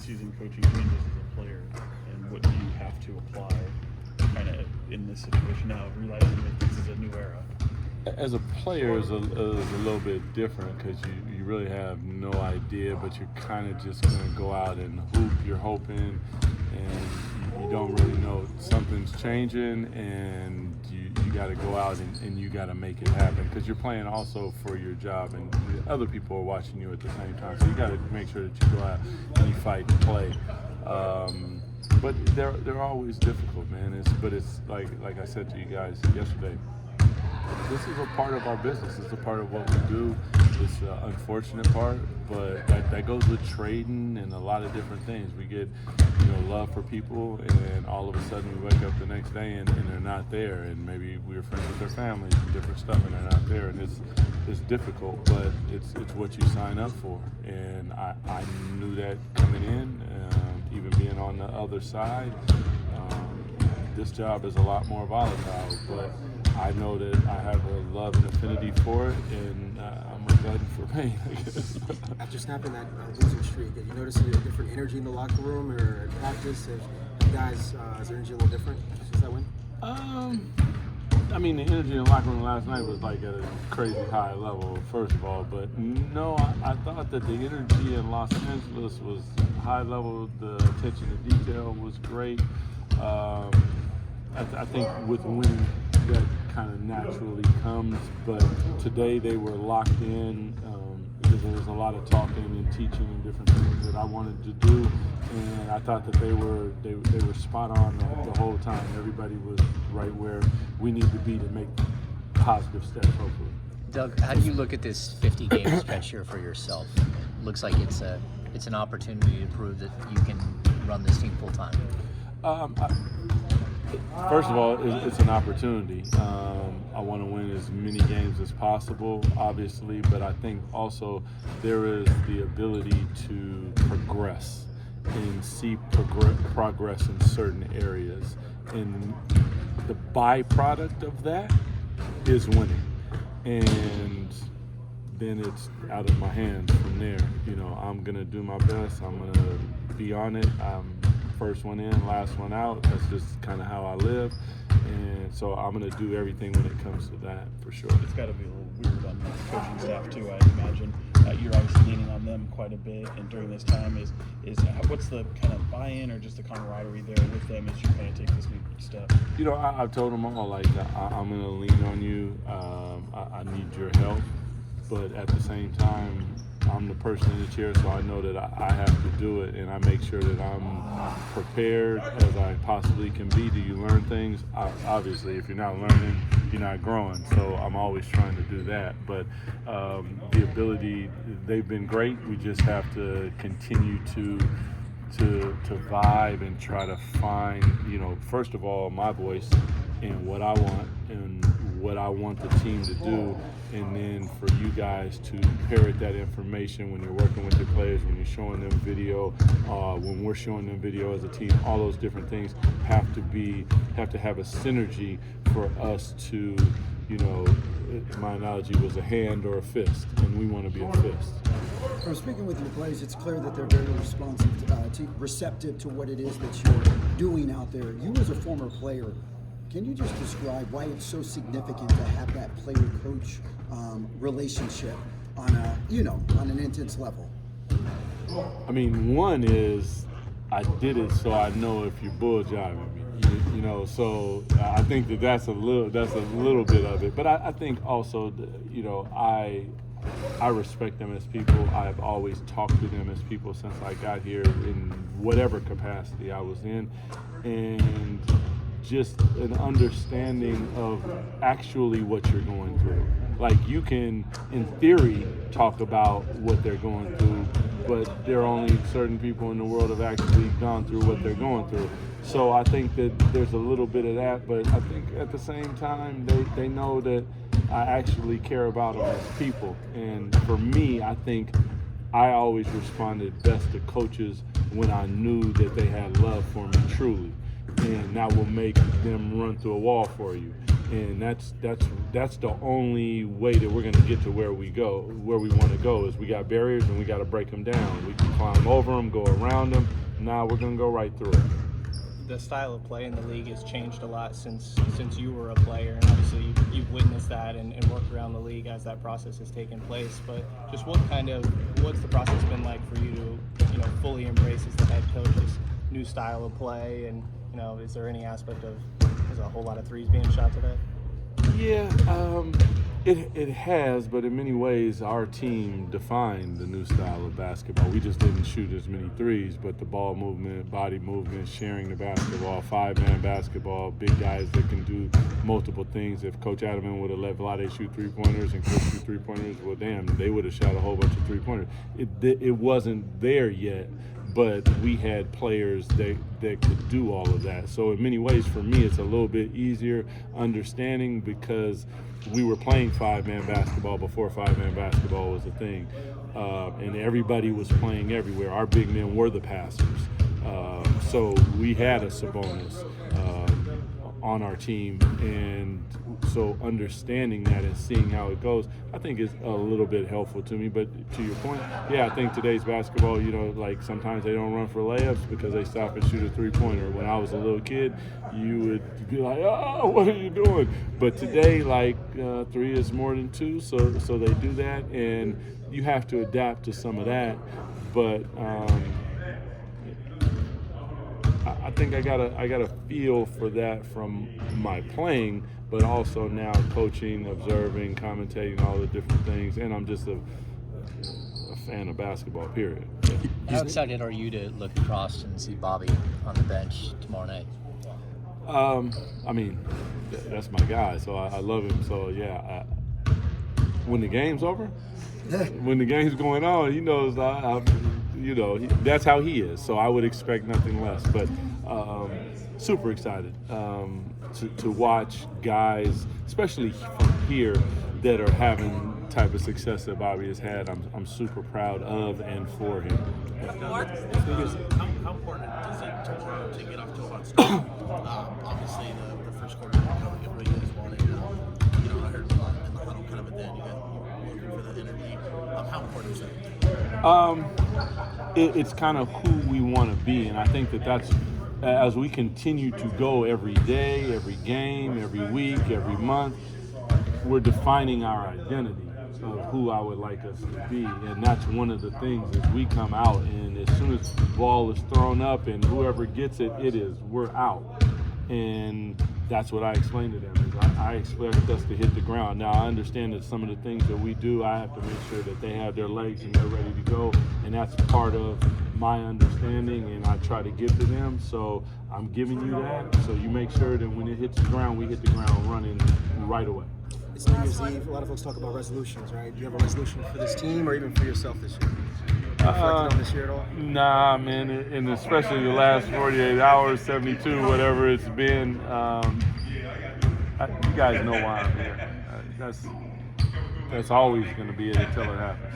midseason coaching changes as a player, and what do you have to apply kind of in this situation now, realizing that this is a new era? As a player, is a little bit different because you really have no idea, but you're kind of just going to go out and hoop. You're hoping, and you don't really know something's changing, and you got to go out and you got to make it happen because you're playing also for your job, and other people are watching you at the same time. So you got to make sure that you go out and you fight and play. But they're always difficult, man. It's like I said to you guys yesterday. This is a part of our business. It's a part of what we do. It's an unfortunate part, but that goes with trading and a lot of different things. We get, love for people, and all of a sudden we wake up the next day and they're not there. And maybe we're friends with their families and different stuff, and they're not there. And it's difficult, but it's what you sign up for. And I knew that coming in, even being on the other side. This job is a lot more volatile, but I know that I have a love and affinity for it, and I'm a glutton for pain, I guess. After snapping that losing streak, did you notice a different energy in the locker room or in practice? Guys, is their energy a little different since that win? I mean, the energy in the locker room last night was like at a crazy high level, first of all. But no, I thought that the energy in Los Angeles was high level. The attention to detail was great. I think with winning, that kind of naturally comes. But today they were locked in because there was a lot of talking and teaching and different things that I wanted to do, and I thought that they were spot on the whole time. Everybody was right where we need to be to make positive steps, hopefully. Doug, how do you look at this 50-game stretch here for yourself? Looks like it's an opportunity to prove that you can run this team full time. First of all, it's an opportunity. I want to win as many games as possible, obviously, but I think also there is the ability to progress and see progress in certain areas. And the byproduct of that is winning. And then it's out of my hands from there. I'm going to do my best. I'm going to be on it. First one in, last one out. That's just kind of how I live, and so I'm going to do everything when it comes to that, for sure. It's got to be a little weird on the coaching staff too, I imagine. You're obviously leaning on them quite a bit, and during this time, is what's the kind of buy-in or just the camaraderie there with them as you kind of take this new step? I've told them all, I'm going to lean on you. I need your help, but at the same time, I'm the person in the chair, so I know that I have to do it, and I make sure that I'm prepared as I possibly can be. Do you learn things? Obviously, if you're not learning, you're not growing, so I'm always trying to do that. But the ability, they've been great. We just have to continue to vibe and try to find, first of all, my voice and what I want and what I want the team to do, and then for you guys to parrot that information when you're working with the players, when you're showing them video, when we're showing them video as a team. All those different things have to have a synergy for us to, my analogy was a hand or a fist, and we want to be a fist. From speaking with your players, it's clear that they're very responsive, receptive to what it is that you're doing out there. You as a former player, can you just describe why it's so significant to have that player-coach relationship on an intense level? I mean, one is I did it so I know if you're bull jiving me. So I think that's a little bit of it. But I think also, I respect them as people. I've always talked to them as people since I got here in whatever capacity I was in, and just an understanding of actually what you're going through. Like, you can, in theory, talk about what they're going through, but there are only certain people in the world have actually gone through what they're going through. So I think that there's a little bit of that, but I think at the same time, they know that I actually care about them as people. And for me, I think I always responded best to coaches when I knew that they had love for me truly. And that will make them run through a wall for you. And that's the only way that we're going to get to where we want to go is we got barriers and we got to break them down. We can climb over them, go around them. Now we're going to go right through it. The style of play in the league has changed a lot since you were a player, and obviously you've witnessed that and worked around the league as that process has taken place. But just what's the process been like for you to fully embrace as the head coach this new style of play? And is there any aspect of there's a whole lot of threes being shot today? Yeah, it has, but in many ways our team defined the new style of basketball. We just didn't shoot as many threes, but the ball movement, body movement, sharing the basketball, 5-man basketball, big guys that can do multiple things. If Coach Adamant would have let Vlade shoot three-pointers and Chris shoot three-pointers, well, damn, they would have shot a whole bunch of three-pointers. It wasn't there yet, but we had players that could do all of that. So in many ways, for me, it's a little bit easier understanding because we were playing 5-man basketball before 5-man basketball was a thing. And everybody was playing everywhere. Our big men were the passers. So we had a Sabonis on our team, and so understanding that and seeing how it goes, I think is a little bit helpful to me. But to your point, yeah, I think today's basketball, like sometimes they don't run for layups because they stop and shoot a three-pointer. When I was a little kid, you would be like, oh, what are you doing? But today, three is more than two, so they do that, and you have to adapt to some of that. But I think I got a feel for that from my playing, but also now coaching, observing, commentating, all the different things, and I'm just a fan of basketball, period. How excited are you to look across and see Bobby on the bench tomorrow night? I mean, that's my guy, so I love him. So yeah, when the game's over, when the game's going on, he knows that's how he is. So I would expect nothing less. But super excited to watch guys, especially from here, that are having type of success that Bobby has had. I'm super proud of and for him. How important is it to get off to a hot start? Obviously, the first quarter didn't come the way you guys wanted. I heard in the huddle kind of at the end, you guys were looking for the energy. How important is that? It's kind of who we want to be, and I think that's as we continue to go every day, every game, every week, every month, we're defining our identity of who I would like us to be. And that's one of the things as we come out, and as soon as the ball is thrown up and whoever gets it, we're out. And that's what I explained to them, is I expect us to hit the ground. Now, I understand that some of the things that we do, I have to make sure that they have their legs and they're ready to go, and that's part of my understanding, and I try to give to them. So I'm giving you that, so you make sure that when it hits the ground, we hit the ground running right away. It's New Year's Eve. A lot of folks talk about resolutions, right? Do you have a resolution for this team or even for yourself this year? Reflected on this year at all? Nah, man, and especially the last 48 hours, 72, whatever it's been. You guys know why I'm here. That's always going to be it until it happens.